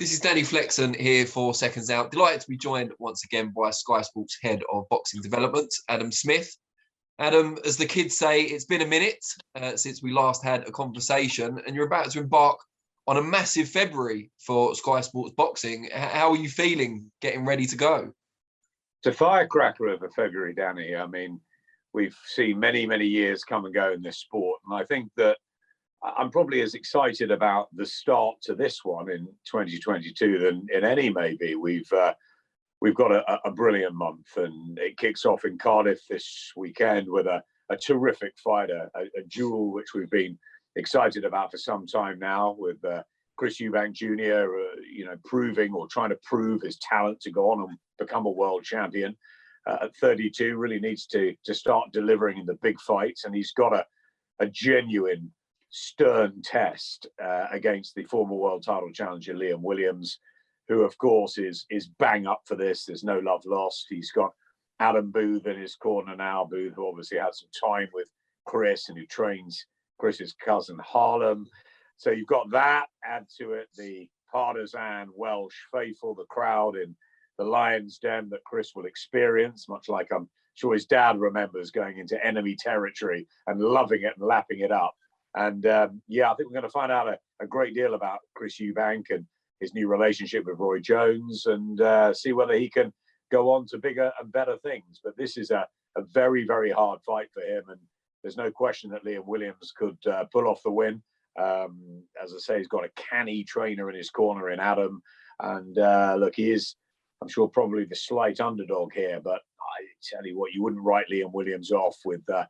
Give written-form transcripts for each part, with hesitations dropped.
This is Danny Flexon here for Seconds Out. Delighted to be joined once again by Sky Sports Head of Boxing Development, Adam Smith. Adam, as the kids say, it's been a minute since we last had a conversation, and you're about to embark on a massive February for Sky Sports Boxing. How are you feeling getting ready to go? It's a firecracker of a February, Danny. I mean, we've seen many, many years come and go in this sport, and I think that I'm probably as excited about the start to this one in 2022 than in any maybe. We've got a brilliant month, and it kicks off in Cardiff this weekend with a terrific fighter, a duel which we've been excited about for some time now, with Chris Eubank Jr. Proving or trying to prove his talent to go on and become a world champion. At 32, really needs to start delivering in the big fights, and he's got a genuine stern test against the former world title challenger Dillian Williams, who of course is bang up for this. There's no love lost. He's got Adam Booth in his corner now. Booth, who obviously had some time with Chris and who trains Chris's cousin Harlem. So you've got that. Add to it the partisan Welsh faithful, the crowd in the Lion's Den that Chris will experience, much like I'm sure his dad remembers going into enemy territory and loving it and lapping it up. And I think we're going to find out a great deal about Chris Eubank and his new relationship with Roy Jones, and see whether he can go on to bigger and better things. But this is a very, very hard fight for him, and there's no question that Dillian Williams could pull off the win. As I say, he's got a canny trainer in his corner in Adam, and look, he is, I'm sure, probably the slight underdog here, but I tell you what, you wouldn't write Dillian Williams off with the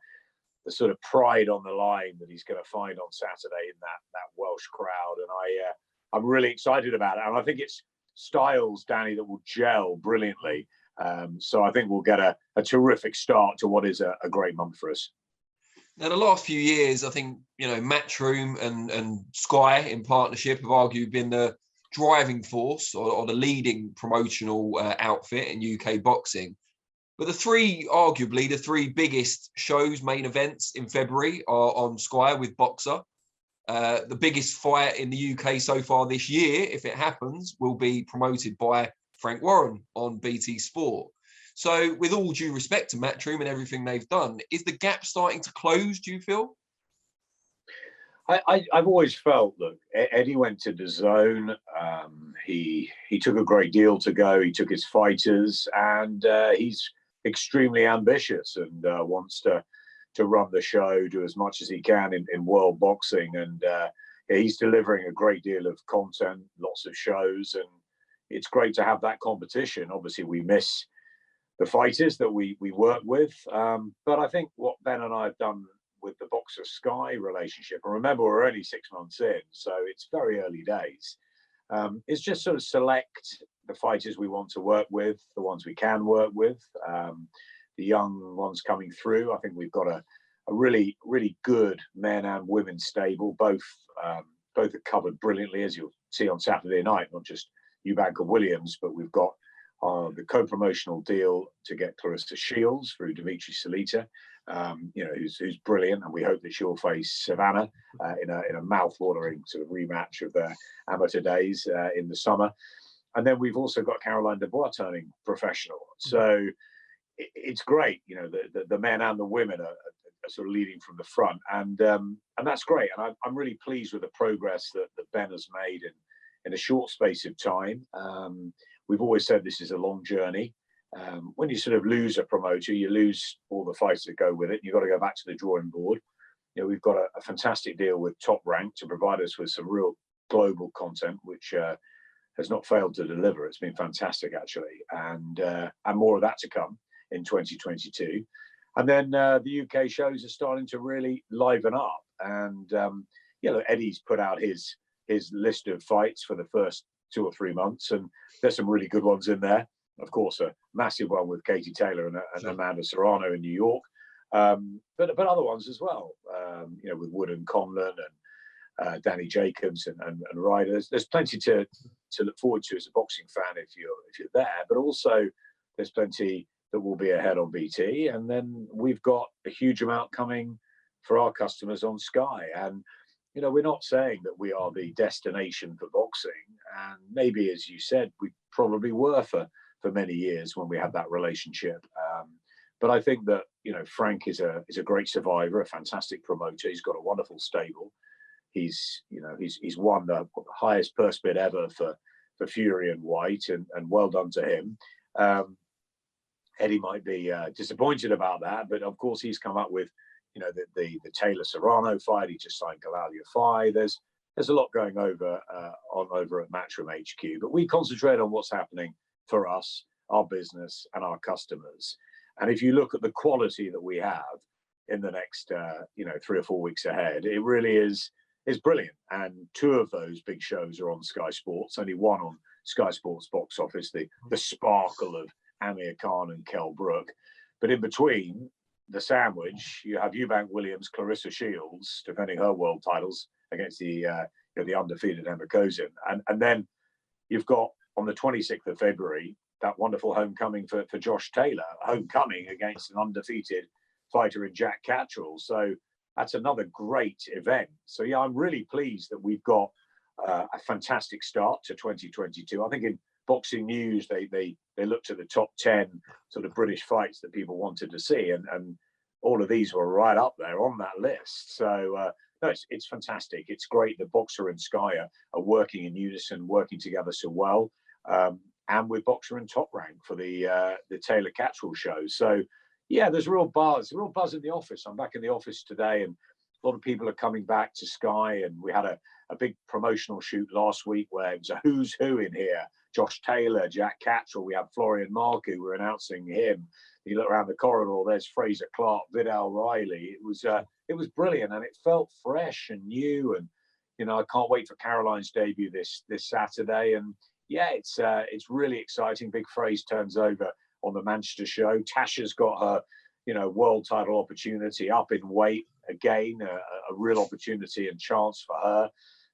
sort of pride on the line that he's going to find on Saturday in that Welsh crowd. And I'm really excited about it. And I think it's styles, Danny, that will gel brilliantly. So I think we'll get a terrific start to what is a great month for us. Now, the last few years, I think, Matchroom and Sky in partnership have arguably been the driving force or the leading promotional outfit in UK boxing. But arguably the three biggest shows, main events in February are on Sky with Boxer. The biggest fight in the UK so far this year, if it happens, will be promoted by Frank Warren on BT Sport. So with all due respect to Matchroom and everything they've done, is the gap starting to close, do you feel? I've always felt, look, Eddie went to DAZN. He took a great deal to go. He took his fighters, and he's extremely ambitious and wants to run the show, do as much as he can in world boxing, and he's delivering a great deal of content, lots of shows, and it's great to have that competition. Obviously, we miss the fighters that we work with, but I think what Ben and I have done with the Boxer Sky relationship, and remember, we're only 6 months in, so it's very early days, is just sort of select the fighters we want to work with, the ones we can work with, the young ones coming through. I think we've got a really, really good men and women stable. Both are covered brilliantly, as you'll see on Saturday night, not just Eubank and Williams, but we've got the co-promotional deal to get Clarissa Shields through Dimitri Salita, who's brilliant, and we hope that she'll face Savannah in a mouth-watering sort of rematch of their amateur days in the summer. And then we've also got Caroline Dubois turning professional. So it's great, the men and the women are sort of leading from the front, and that's great. And I'm really pleased with the progress that Ben has made in a short space of time. We've always said this is a long journey. When you sort of lose a promoter, you lose all the fights that go with it. You've got to go back to the drawing board. We've got a fantastic deal with Top Rank to provide us with some real global content, which has not failed to deliver. It's been fantastic, actually, and more of that to come in 2022. And then the UK shows are starting to really liven up. And Eddie's put out his list of fights for the first 2 or 3 months, and there's some really good ones in there. Of course, a massive one with Katie Taylor and Amanda Serrano in New York, but other ones as well. With Wood and Conlon and Danny Jacobs and Ryder. There's plenty to look forward to as a boxing fan if you're there, but also there's plenty that will be ahead on BT, and then we've got a huge amount coming for our customers on Sky. And we're not saying that we are the destination for boxing, and maybe, as you said, we probably were for many years when we had that relationship. But I think that Frank is a great survivor, a fantastic promoter. He's got a wonderful stable. He's won the highest purse bid ever for Fury and Whyte, and well done to him. Eddie might be disappointed about that, but of course he's come up with the Taylor Serrano fight. He just signed Galalia fight. There's a lot going over at Matchroom HQ, but we concentrate on what's happening for us, our business, and our customers. And if you look at the quality that we have in the next 3 or 4 weeks ahead, it really is brilliant. And 2 of those big shows are on Sky Sports. Only one on Sky Sports box office, the sparkle of Amir Khan and Kell Brook. But in between the sandwich, you have Eubank Williams, Clarissa Shields defending her world titles against the undefeated Emma Kozin. And then you've got on the 26th of February, that wonderful homecoming for Josh Taylor, homecoming against an undefeated fighter in Jack Catterall. So that's another great event. So yeah, I'm really pleased that we've got a fantastic start to 2022. I think in Boxing News, they looked at the top 10 sort of British fights that people wanted to see, and all of these were right up there on that list. So no, it's fantastic. It's great that Boxer and Sky are working in unison, working together so well. And with Boxer and Top Rank for the Taylor Catterall show. So yeah, there's real buzz in the office. I'm back in the office today, and a lot of people are coming back to Sky, and we had a big promotional shoot last week where it was a who's who in here. Josh Taylor, Jack Catterall, we have Florian Marku, we're announcing him. You look around the corridor, there's Fraser Clark, Vidal Riley. It was brilliant, and it felt fresh and new. And I can't wait for Caroline's debut this Saturday. And yeah, it's really exciting. Big Phrase turns over on the Manchester show. Tasha's got her world title opportunity up in weight again, a real opportunity and chance for her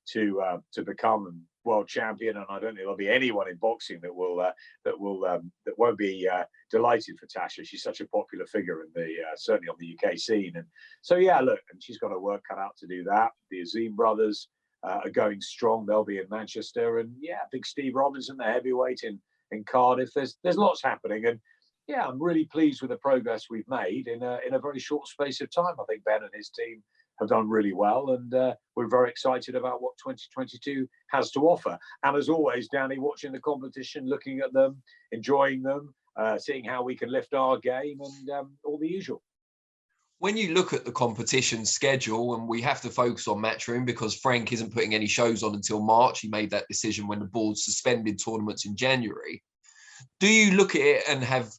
to become world champion. And I don't think there'll be anyone in boxing that won't be delighted for Tasha. She's such a popular figure in certainly on the UK scene. And so yeah, look, and she's got her work cut out to do that. The DAZN brothers are going strong. They'll be in Manchester, and yeah, big Steve Robinson, the heavyweight in Cardiff. There's lots happening, and yeah, I'm really pleased with the progress we've made in a very short space of time. I think Ben and his team have done really well, and we're very excited about what 2022 has to offer. And as always, Danny, watching the competition, looking at them, enjoying them, seeing how we can lift our game, and all the usual. When you look at the competition schedule, and we have to focus on Matchroom because Frank isn't putting any shows on until March. He made that decision when the board suspended tournaments in January. Do you look at it and have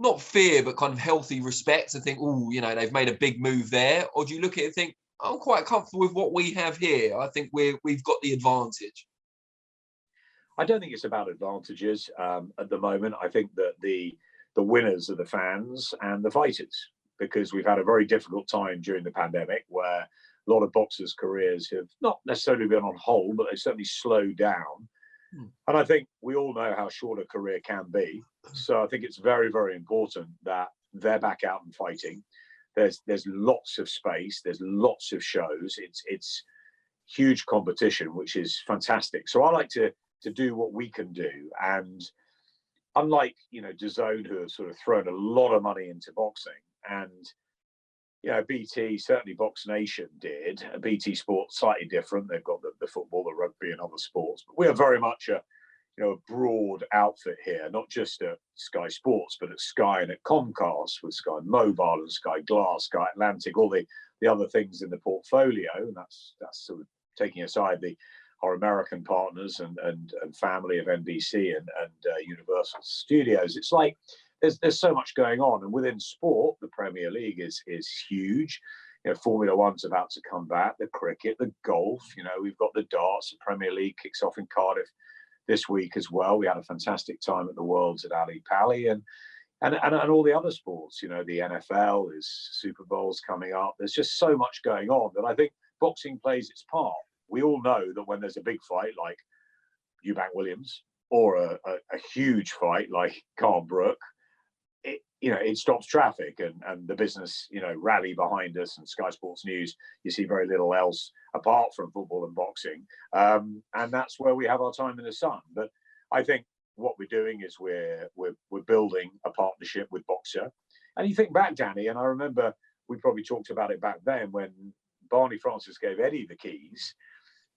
not fear, but kind of healthy respect and think, oh, they've made a big move there? Or do you look at it and think, I'm quite comfortable with what we have here. I think we've got the advantage. I don't think it's about advantages at the moment. I think that the winners are the fans and the fighters, because we've had a very difficult time during the pandemic where a lot of boxers' careers have not necessarily been on hold, but they've certainly slowed down. And I think we all know how short a career can be. So I think it's very, very important that they're back out and fighting. There's lots of space. There's lots of shows. It's huge competition, which is fantastic. So I like to do what we can do. And unlike, DAZN, who have sort of thrown a lot of money into boxing, and BT, certainly Box Nation did. BT Sports slightly different. They've got the football, the rugby, and other sports. But we are very much a broad outfit here, not just at Sky Sports, but at Sky and at Comcast with Sky Mobile and Sky Glass, Sky Atlantic, all the other things in the portfolio. And that's sort of taking aside our American partners and family of NBC and Universal Studios. It's like there's so much going on, and within sport, the Premier League is huge. Formula One's about to come back, the cricket, the golf. We've got the darts. The Premier League kicks off in Cardiff this week as well. We had a fantastic time at the Worlds at Ali Pali, and all the other sports. The NFL is Super Bowl's coming up. There's just so much going on that I think boxing plays its part. We all know that when there's a big fight like Eubank Williams or a huge fight like Carl Brook, it stops traffic, and the business, rally behind us, and Sky Sports News, you see very little else apart from football and boxing. And that's where we have our time in the sun. But I think what we're doing is we're building a partnership with Boxer. And you think back, Danny, and I remember we probably talked about it back then when Barney Francis gave Eddie the keys,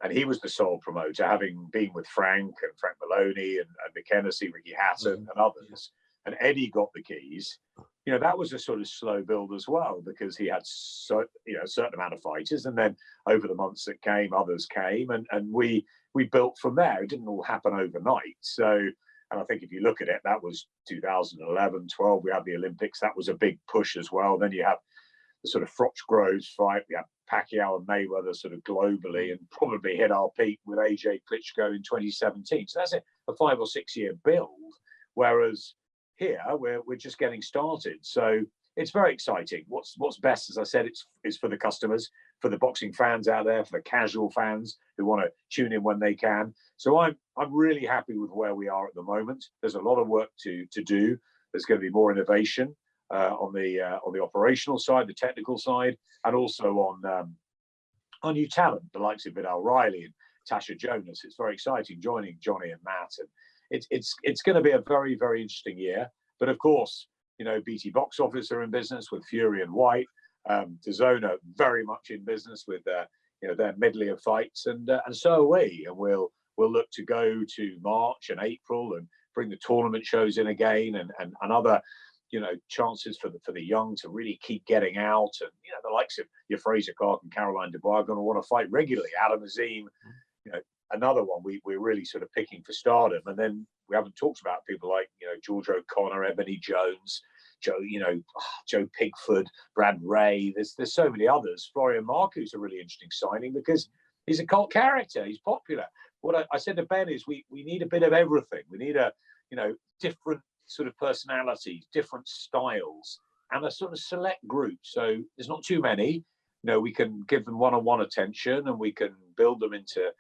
and he was the sole promoter, having been with Frank Maloney and Mick Hennessy, Ricky Hatton and others. And Eddie got the keys. That was a sort of slow build as well, because he had a certain amount of fighters, and then over the months that came, others came, and we built from there. It didn't all happen overnight. So, and I think if you look at it, that was 2011, 12. We had the Olympics. That was a big push as well. Then you have the sort of Froch Groves fight. We had Pacquiao and Mayweather sort of globally, and probably hit our peak with AJ Klitschko in 2017. So that's a 5 or 6 year build. Whereas here we're just getting started. So it's very exciting. What's best, as I said, it's for the customers, for the boxing fans out there, for the casual fans who want to tune in when they can. So I'm really happy with where we are at the moment. There's a lot of work to do. There's going to be more innovation on the operational side, the technical side, and also on new talent, the likes of Vidal Riley and Tasha Jonas. It's very exciting joining Johnny and Matt, and it's going to be a very, very interesting year. But of course, BT Box Office are in business with Fury and Whyte. DAZN are very much in business with their medley of fights, and so are we. And we'll look to go to March and April and bring the tournament shows in again, and other chances for the young to really keep getting out. And the likes of your Fraser Clark and Caroline Dubois are going to want to fight regularly. Adam Azim, another one we're really sort of picking for stardom. And then we haven't talked about people like George O'Connor, Ebony Jones, Joe Pigford, Brad Ray. There's so many others. Florian Marco's a really interesting signing because he's a cult character. He's popular. What I said to Ben is we need a bit of everything. We need different sort of personalities, different styles, and a sort of select group. So there's not too many. We can give them one-on-one attention, and we can build them into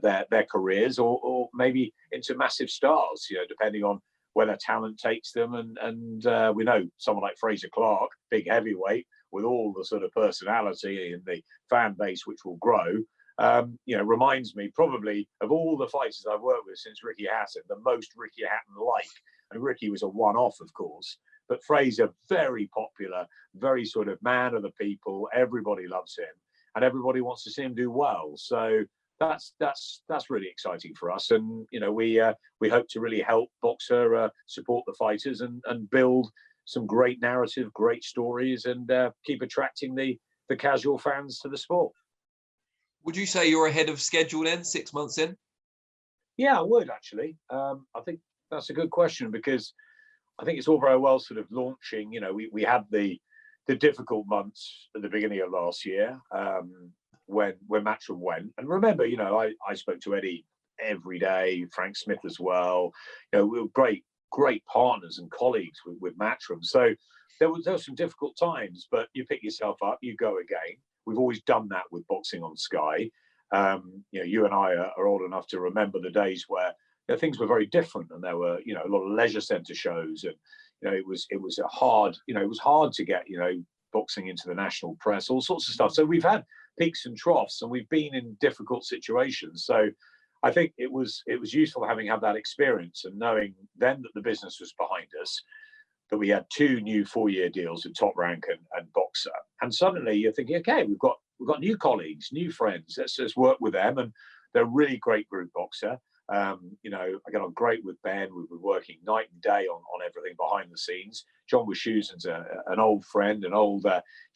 their careers, or maybe into massive stars. Depending on where their talent takes them. And we know someone like Fraser Clark, big heavyweight, with all the sort of personality and the fan base which will grow. Reminds me probably of all the fighters I've worked with since Ricky Hatton, the most Ricky Hatton-like. And Ricky was a one-off, of course. But Fraser, very popular, very sort of man of the people. Everybody loves him, and everybody wants to see him do well. So that's really exciting for us. And we hope to really help Boxer support the fighters and build some great narrative, great stories, and keep attracting the casual fans to the sport. Would you say you're ahead of schedule then, 6 months in? Yeah, I would actually. I think that's a good question, because I think it's all very well sort of launching. We had the difficult months at the beginning of last year when Matchroom went. And remember, I spoke to Eddie every day, Frank Smith as well. We were great partners and colleagues with Matchroom. So there was some difficult times, but you pick yourself up, you go again. We've always done that with Boxing on Sky. You and I are old enough to remember the days where things were very different, and there were a lot of leisure centre shows, and it was hard to get boxing into the national press, all sorts of stuff. So we've had peaks and troughs, and we've been in difficult situations. So I think it was useful having had that experience, and knowing then that the business was behind us, that we had 2 new 4-year deals with Top Rank and Boxer, and suddenly you're thinking, okay, we've got new colleagues, new friends. Let's just work with them, and they're a really great group, Boxer. I get on great with Ben. We've been working night and day on everything behind the scenes. John Wischusen's an old friend, an old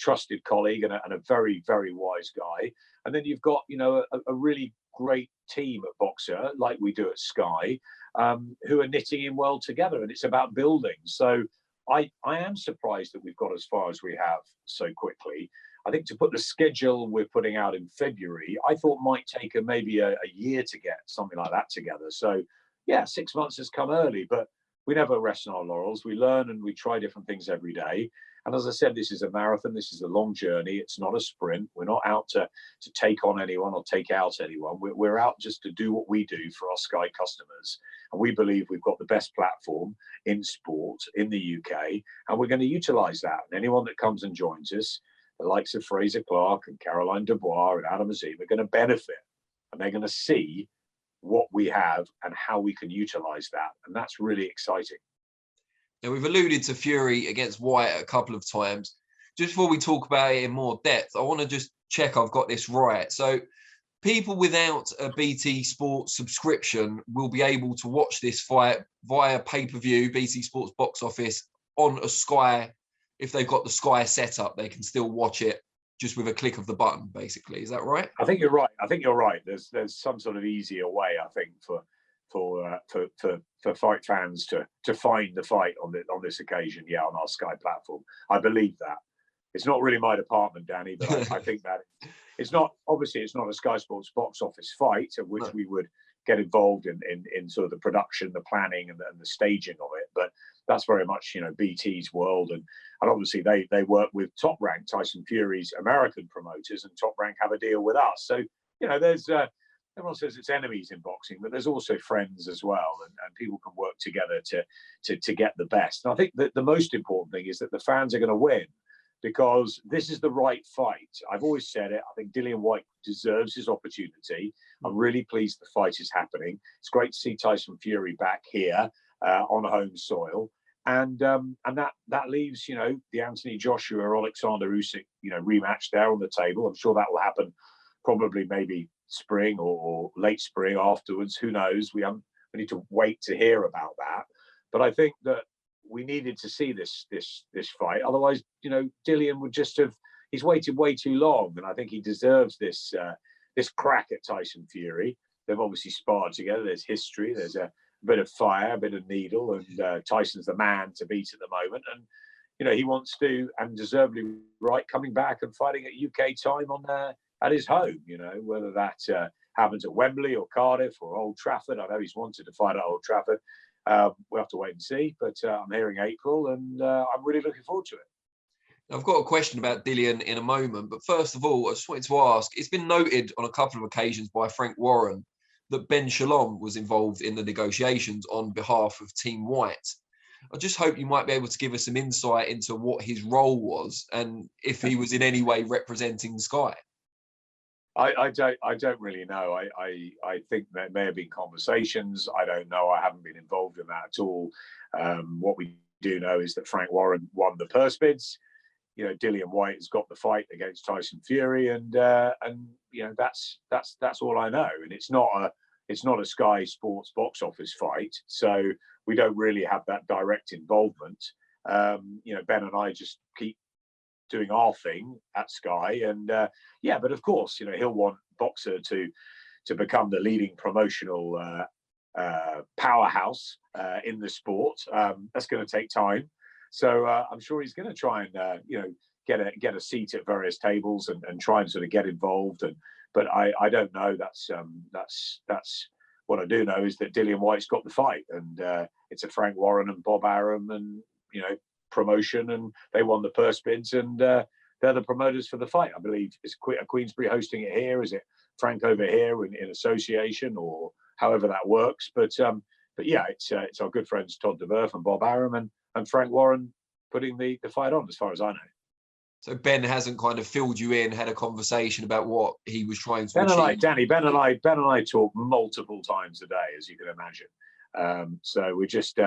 trusted colleague, and a very, very wise guy. And then you've got a really great team at Boxer, like we do at Sky, who are knitting in well together, and it's about building. So I am surprised that we've got as far as we have so quickly. I think to put the schedule we're putting out in February, I thought might take maybe a year to get something like that together. So yeah, 6 months has come early, but we never rest on our laurels. We learn and we try different things every day. And as I said, this is a marathon. This is a long journey. It's not a sprint. We're not out to take on anyone or take out anyone. We're out just to do what we do for our Sky customers. And we believe we've got the best platform in sport in the UK, and we're going to utilise that. And anyone that comes and joins us, the likes of Fraser Clark and Caroline Dubois and Adam Azim, are going to benefit, and they're going to see what we have and how we can utilise that. And that's really exciting. Now, we've alluded to Fury against Whyte a couple of times. Just before we talk about it in more depth, I want to just check I've got this right. So people without a BT Sports subscription will be able to watch this fight via pay-per-view, BT Sports box office, on a Sky. If they've got the Sky set up, they can still watch it just with a click of the button, basically. Is that right? I think you're right. I think you're right. There's some sort of easier way, I think, for fight fans to find the fight on this occasion, on our Sky platform. I believe that. It's not really my department, Danny, but I think that it's not a Sky Sports box office fight, of which we would get involved in sort of the production, the planning, and the staging of it. But that's very much BT's world, and obviously they work with Top Rank, Tyson Fury's American promoters, and Top Rank have a deal with us. So there's everyone says it's enemies in boxing, but there's also friends as well, and people can work together to get the best. And I think that the most important thing is that the fans are going to win, because this is the right fight. I've always said it. I think Dillian Whyte deserves his opportunity. I'm really pleased the fight is happening. It's great to see Tyson Fury back here on home soil. And that leaves, the Anthony Joshua or Alexander Usyk, rematch there on the table. I'm sure that will happen probably maybe spring or late spring afterwards. Who knows? We need to wait to hear about that. But I think that we needed to see this fight. Otherwise, Dillian would just have, he's waited way too long. And I think he deserves this crack at Tyson Fury. They've obviously sparred together. There's history. There's a bit of fire, a bit of needle, and Tyson's the man to beat at the moment. And he wants to, and deservedly right, coming back and fighting at UK time at his home. Whether that happens at Wembley or Cardiff or Old Trafford. I know he's wanted to fight at Old Trafford. We'll have to wait and see. But I'm hearing April, and I'm really looking forward to it. I've got a question about Dillian in a moment, but first of all, I just wanted to ask, it's been noted on a couple of occasions by Frank Warren that Ben Shalom was involved in the negotiations on behalf of Team Whyte. I just hope you might be able to give us some insight into what his role was and if he was in any way representing Sky. I don't really know. I think there may have been conversations. I don't know. I haven't been involved in that at all. What we do know is that Frank Warren won the purse bids. Dillian Whyte has got the fight against Tyson Fury, and that's all I know. And it's not a Sky Sports box office fight, so we don't really have that direct involvement. Ben and I just keep doing our thing at Sky, and but of course, he'll want Boxer to become the leading promotional powerhouse in the sport. That's going to take time. So I'm sure he's going to try and get a seat at various tables and try and sort of get involved. But I don't know. That's what I do know is that Dillian Whyte's got the fight, and it's a Frank Warren and Bob Arum and promotion, and they won the purse bids, and they're the promoters for the fight. I believe is Queensbury hosting it here. Is it Frank over here in association, or however that works? But yeah, it's our good friends Todd DeBerth and Bob Arum and Frank Warren putting the fight on, as far as I know. So Ben hasn't kind of filled you in, had a conversation about what he was trying to achieve? Ben and I talk multiple times a day, as you can imagine. So we're just,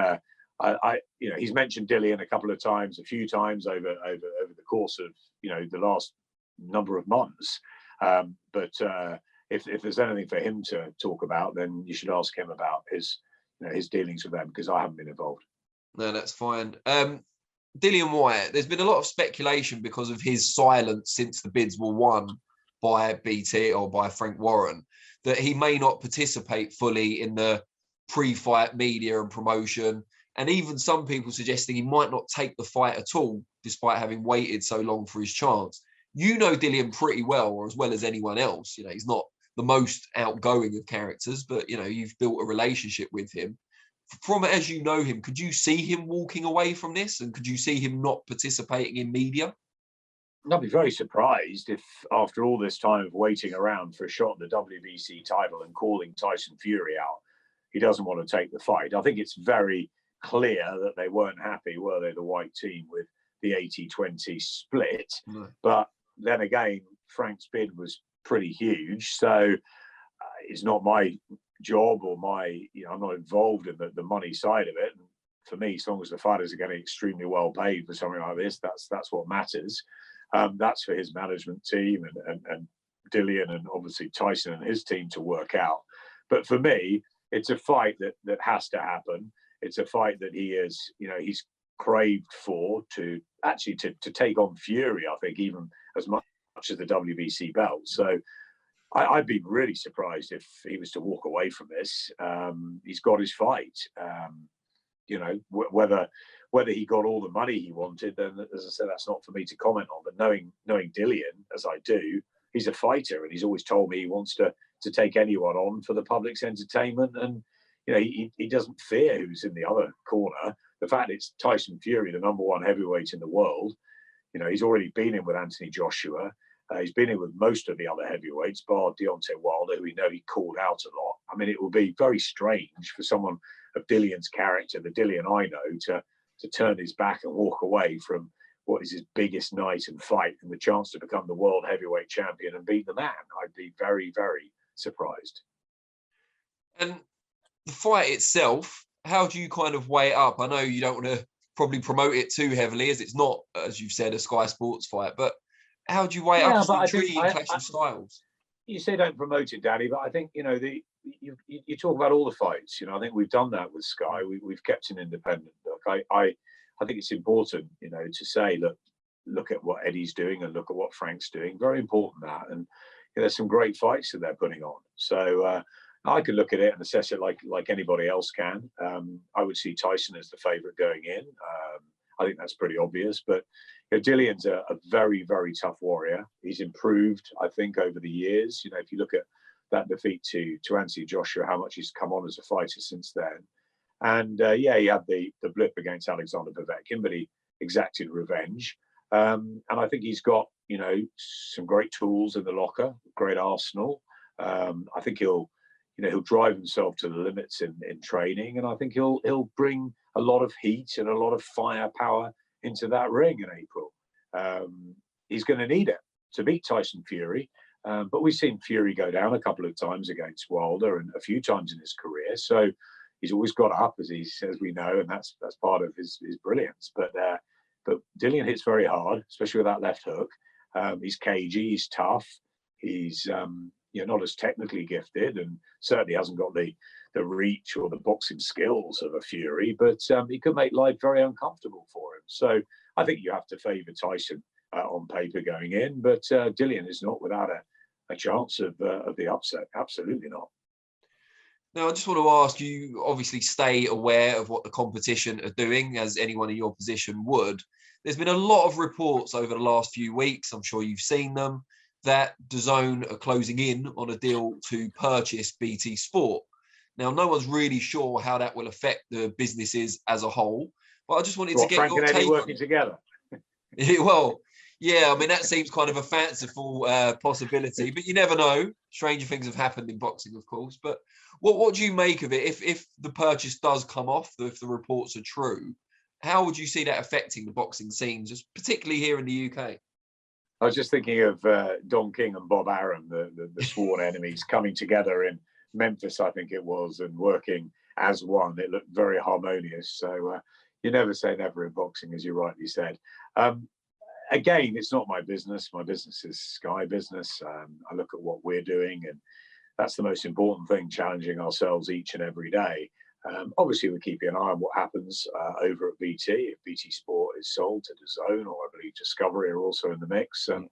he's mentioned Dillian a few times over the course of the last number of months. But if there's anything for him to talk about, then you should ask him about his dealings with them, because I haven't been involved. No, that's fine. Dillian Whyte, there's been a lot of speculation because of his silence since the bids were won by BT or by Frank Warren, that he may not participate fully in the pre-fight media and promotion, and even some people suggesting he might not take the fight at all, despite having waited so long for his chance. Dillian pretty well, or as well as anyone else. He's not the most outgoing of characters, but you've built a relationship with him. from as you know him, could you see him walking away from this, and could you see him not participating in media? I'd be very surprised if, after all this time of waiting around for a shot at the WBC title and calling Tyson Fury out, he doesn't want to take the fight. I think it's very clear that they weren't happy, were they, the White team, with the 80-20 split. No. But then again, Frank's bid was pretty huge. So it's not my job or I'm not involved in the money side of it. And for me, as long as the fighters are getting extremely well paid for something like this, that's what matters. That's for his management team and Dillian and obviously Tyson and his team to work out. But for me, it's a fight that has to happen. It's a fight that he's craved for to take on Fury, I think, even as much as the WBC belt. So I'd be really surprised if he was to walk away from this. He's got his fight. Whether he got all the money he wanted, then, as I said, that's not for me to comment on. But knowing Dillian, as I do, he's a fighter, and he's always told me he wants to take anyone on for the public's entertainment. And he doesn't fear who's in the other corner. The fact it's Tyson Fury, the #1 heavyweight in the world. He's already been in with Anthony Joshua. He's been in with most of the other heavyweights, bar Deontay Wilder, who we know he called out a lot. I mean, it will be very strange for someone of Dillian's character, the Dillian I know, to turn his back and walk away from what is his biggest night and fight, and the chance to become the world heavyweight champion and beat the man. I'd be very, very surprised. And the fight itself, how do you kind of weigh it up? I know you don't want to probably promote it too heavily, as it's not, as you've said, a Sky Sports fight, but how do you weigh it up? It's intriguing clash of styles. You say don't promote it, Danny, but I think, you talk about all the fights. I think we've done that with Sky. We've kept an independent look. I think it's important, to say, look at what Eddie's doing and look at what Frank's doing. Very important, that. And there's some great fights that they're putting on. So I could look at it and assess it like anybody else can. I would see Tyson as the favourite going in. I think that's pretty obvious. But Dillian's a very, very tough warrior. He's improved, I think, over the years. If you look at that defeat to Anthony Joshua, how much he's come on as a fighter since then. And he had the blip against Alexander Povetkin, but he exacted revenge. And I think he's got, some great tools in the locker, great arsenal. I think he'll drive himself to the limits in training, and I think he'll bring a lot of heat and a lot of firepower into that ring in April. He's going to need it to beat Tyson Fury. But we've seen Fury go down a couple of times against Wilder and a few times in his career. So he's always got up, as we know, and that's part of his brilliance. But Dillian hits very hard, especially with that left hook. He's cagey, he's tough. He's not as technically gifted, and certainly hasn't got the reach or the boxing skills of a Fury, but he could make life very uncomfortable for him. So I think you have to favour Tyson on paper going in, but Dillian is not without a chance of the upset. Absolutely not. Now, I just want to ask you, obviously stay aware of what the competition are doing, as anyone in your position would. There's been a lot of reports over the last few weeks, I'm sure you've seen them, that DAZN are closing in on a deal to purchase BT Sport. Now, no one's really sure how that will affect the businesses as a whole, but I just wanted to get Frank your and Eddie take working together. Well, yeah, I mean, that seems kind of a fanciful possibility, but you never know. Stranger things have happened in boxing, of course. But what do you make of it? If the purchase does come off, if the reports are true, how would you see that affecting the boxing scene, just particularly here in the UK? I was just thinking of Don King and Bob Arum, the sworn enemies, coming together in Memphis, I think it was, and working as one. It looked very harmonious. So you never say never in boxing, as you rightly said. Again, it's not my business. My business is Sky business. I look at what we're doing, and that's the most important thing, challenging ourselves each and every day. Obviously, we're keeping an eye on what happens over at BT. If BT Sport is sold to DAZN, or I believe Discovery are also in the mix, and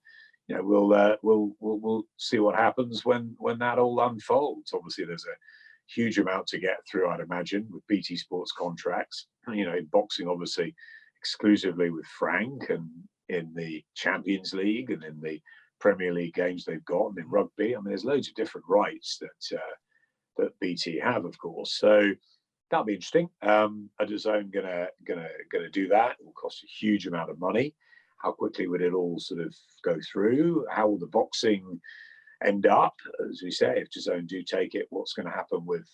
we'll see what happens when that all unfolds. Obviously, there's a huge amount to get through, I'd imagine, with BT Sports contracts. Boxing obviously exclusively with Frank, and in the Champions League and in the Premier League games they've got, and in rugby. I mean, there's loads of different rights that BT have, of course. So that'll be interesting. Are DAZN gonna do that? It will cost a huge amount of money. How quickly would it all sort of go through? How will the boxing end up? As we say, if DAZN do take it, what's going to happen with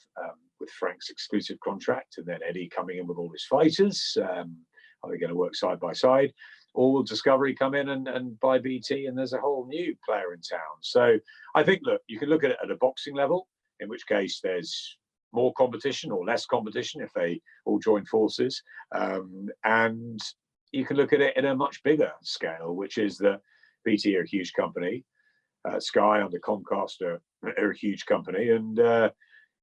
Frank's exclusive contract and then Eddie coming in with all his fighters? Are they going to work side by side? Or will Discovery come in and buy BT and there's a whole new player in town? So I think, look, you can look at it at a boxing level, in which case there's more competition or less competition if they all join forces. And you can look at it in a much bigger scale, which is that BT are a huge company. Sky under Comcast are a huge company. And,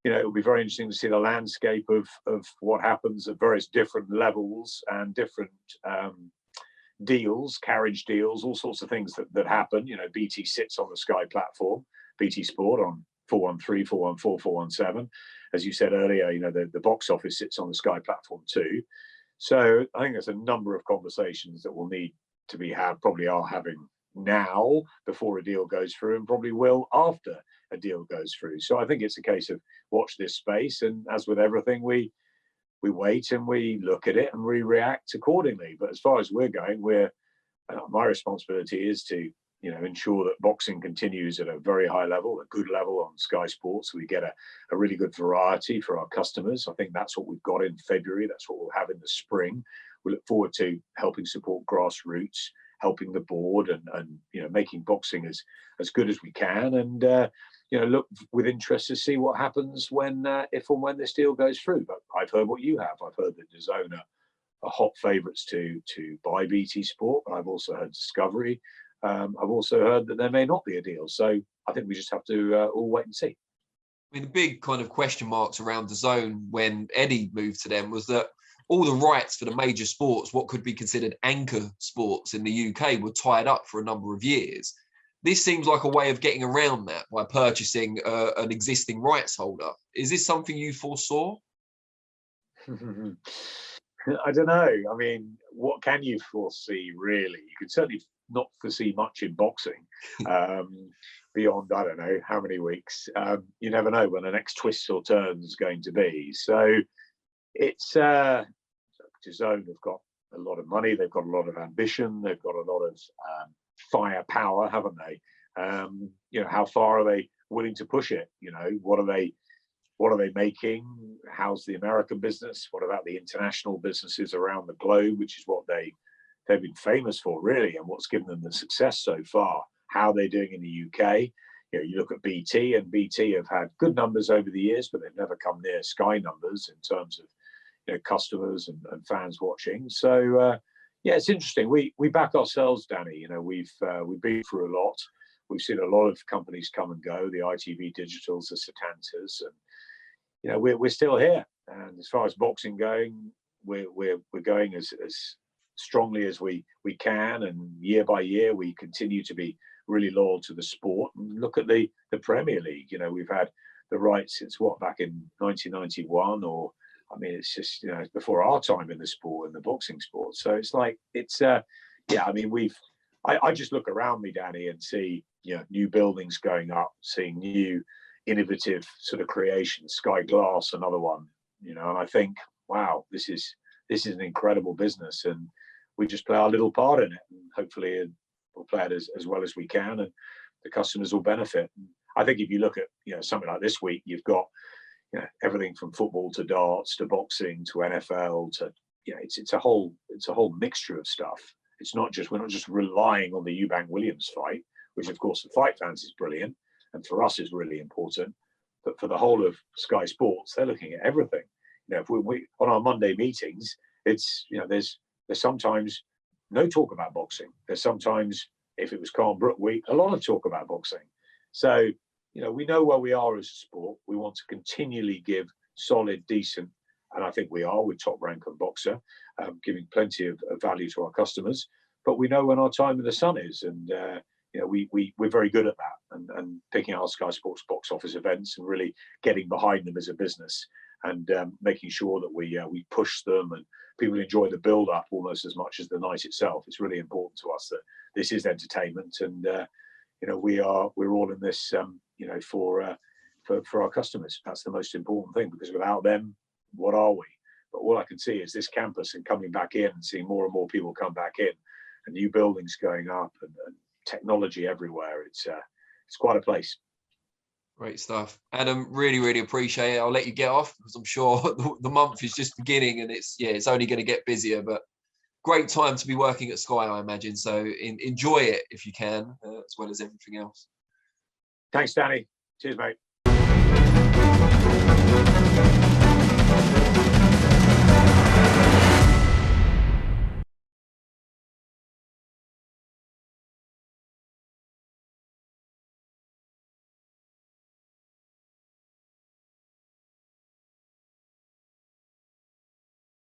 it will be very interesting to see the landscape of what happens at various different levels and different deals, carriage deals, all sorts of things that happen. BT sits on the Sky platform, BT Sport on 413, 414, 417. As you said earlier, the box office sits on the Sky platform too. So I think there's a number of conversations that will need to be had, probably are having now before a deal goes through, and probably will after a deal goes through. So I think it's a case of watch this space, and as with everything, we wait and we look at it and we react accordingly. But as far as we're going, my responsibility is to ensure that boxing continues at a very high level, a good level on Sky Sports, so we get a really good variety for our customers. I think that's what we've got in February. That's what we'll have in the spring. We look forward to helping support grassroots, helping the board, and making boxing as good as we can, and look with interest to see what happens if and when this deal goes through. But I've heard what you have. I've heard that DAZN are hot favourites to buy BT Sport, but I've also heard Discovery. I've also heard that there may not be a deal. So I think we just have to all wait and see. I mean, the big kind of question marks around DAZN when Eddie moved to them was that all the rights for the major sports, what could be considered anchor sports in the UK, were tied up for a number of years. This seems like a way of getting around that by purchasing an existing rights holder. Is this something you foresaw? I don't know. I mean, what can you foresee, really? You can certainly not foresee much in boxing beyond, I don't know, how many weeks. You never know when the next twist or turn is going to be. So it's DAZN have got a lot of money. They've got a lot of ambition. They've got a lot of firepower, haven't they? How far are they willing to push it? What are they making? How's the American business? What about the international businesses around the globe, which is what they've been famous for, really, and what's given them the success so far? How are they doing in the UK? You look at BT, and BT have had good numbers over the years, but they've never come near Sky numbers in terms of customers and fans watching. So it's interesting. We back ourselves, Danny. We've been through a lot. We've seen a lot of companies come and go, the ITV Digitals, the Seconds, and we're still here. And as far as boxing going, we're going as strongly as we can, and year by year we continue to be really loyal to the sport. And look at the Premier League. We've had the rights since back in 1991, or I mean, it's just it's before our time in the sport, in the boxing sport. So it's like I mean, I just look around me, Danny, and see new buildings going up, seeing new innovative sort of creations. Sky Glass, another one, and I think, wow, this is an incredible business, and we just play our little part in it, and hopefully we'll play it as well as we can, and the customers will benefit. And I think if you look at something like this week, you've got everything from football to darts to boxing to NFL to it's a whole mixture of stuff. We're not just relying on the Eubank Williams fight, which of course for fight fans is brilliant and for us is really important, but for the whole of Sky Sports, they're looking at everything. If we on our Monday meetings, it's there's sometimes no talk about boxing. There's sometimes, if it was Calm Brook week, a lot of talk about boxing. So we know where we are as a sport. We want to continually give solid, decent, and I think we are with Top Rank and Boxer, giving plenty of value to our customers. But we know when our time in the sun is, and we're very good at that, and picking our Sky Sports box office events and really getting behind them as a business, and making sure that we push them and people enjoy the build-up almost as much as the night itself. It's really important to us that this is entertainment, and we're all in this for our customers. That's the most important thing, because without them, what are we? But all I can see is this campus and coming back in and seeing more and more people come back in, and new buildings going up, and technology everywhere. It's quite a place. Great stuff, Adam. Really, really appreciate it. I'll let you get off because I'm sure the month is just beginning, and it's only going to get busier. But great time to be working at Sky, I imagine. So enjoy it if you can, as well as everything else. Thanks, Danny. Cheers, mate.